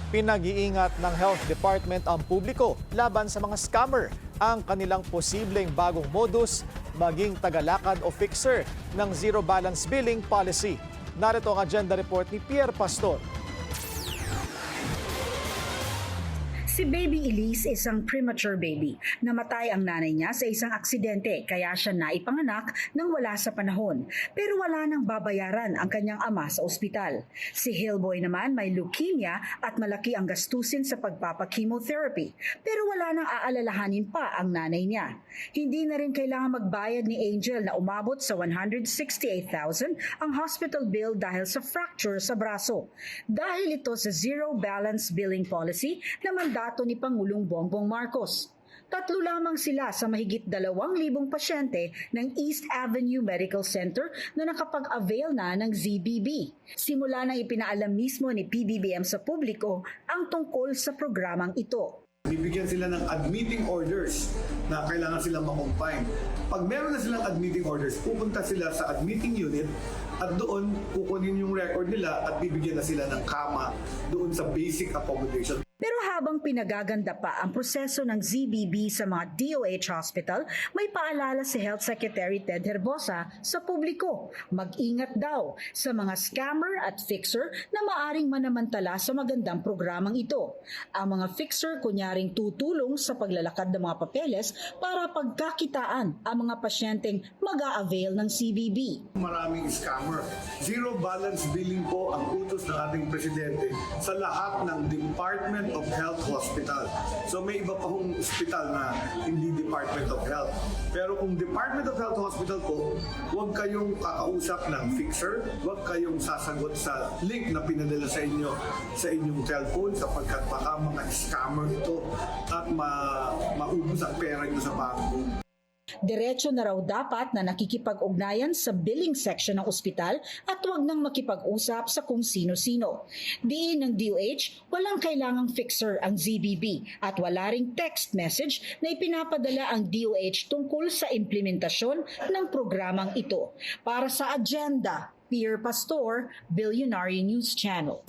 Pinag-iingat ng Health Department ang publiko laban sa mga scammer. Ang kanilang posibleng bagong modus maging tagalakad o fixer ng zero balance billing policy. Narito ang agenda report ni Pierre Pastor. Si Baby Elise isang premature baby. Namatay ang nanay niya sa isang aksidente kaya siya naipanganak nang wala sa panahon. Pero wala nang babayaran ang kanyang ama sa ospital. Si Hillboy naman may leukemia at malaki ang gastusin sa pagpapachemotherapy. Pero wala nang aalalahanin pa ang nanay niya. Hindi na rin kailangan magbayad ni Angel na umabot sa 168,000 ang hospital bill dahil sa fracture sa braso. Dahil ito sa zero balance billing policy na mandato ni Pangulong Bongbong Marcos. 3 lamang sila sa mahigit 2,000 pasyente ng East Avenue Medical Center na nakapag-avail na ng ZBB. Simula nang ipinaalam mismo ni PBBM sa publiko ang tungkol sa programang ito. Bibigyan sila ng admitting orders na kailangan silang ma-confine. Pag meron na silang admitting orders, pupunta sila sa admitting unit at doon kukunin yung record nila at bibigyan na sila ng kama doon sa basic accommodation. Pero habang pinagaganda pa ang proseso ng ZBB sa mga DOH hospital, may paalala si Health Secretary Ted Herbosa sa publiko. Mag-ingat daw sa mga scammer at fixer na maaring manamantala sa magandang programang ito. Ang mga fixer kunyaring tutulong sa paglalakad ng mga papeles para pagkakitaan ang mga pasyenteng mag-a-avail ng CBB. Maraming scammer. Zero balance billing po ang utos ng ating presidente sa lahat ng Department of Health Hospital. So may iba pa hong hospital na hindi Department of Health. Pero kung Department of Health Hospital po, huwag kayong kakausap ng fixer, huwag kayong sasagot sa link na pinadala sa inyo sa inyong cellphone sapagkat baka mga scammer ito at maubos ang pera nyo sa bangko. Diretso na raw dapat na nakikipag-ugnayan sa billing section ng ospital at huwag nang makipag-usap sa kung sino-sino. Diin ng DOH, walang kailangang fixer ang ZBB at wala ring text message na ipinapadala ang DOH tungkol sa implementasyon ng programang ito. Para sa agenda, Pierre Pastor, Billionaire News Channel.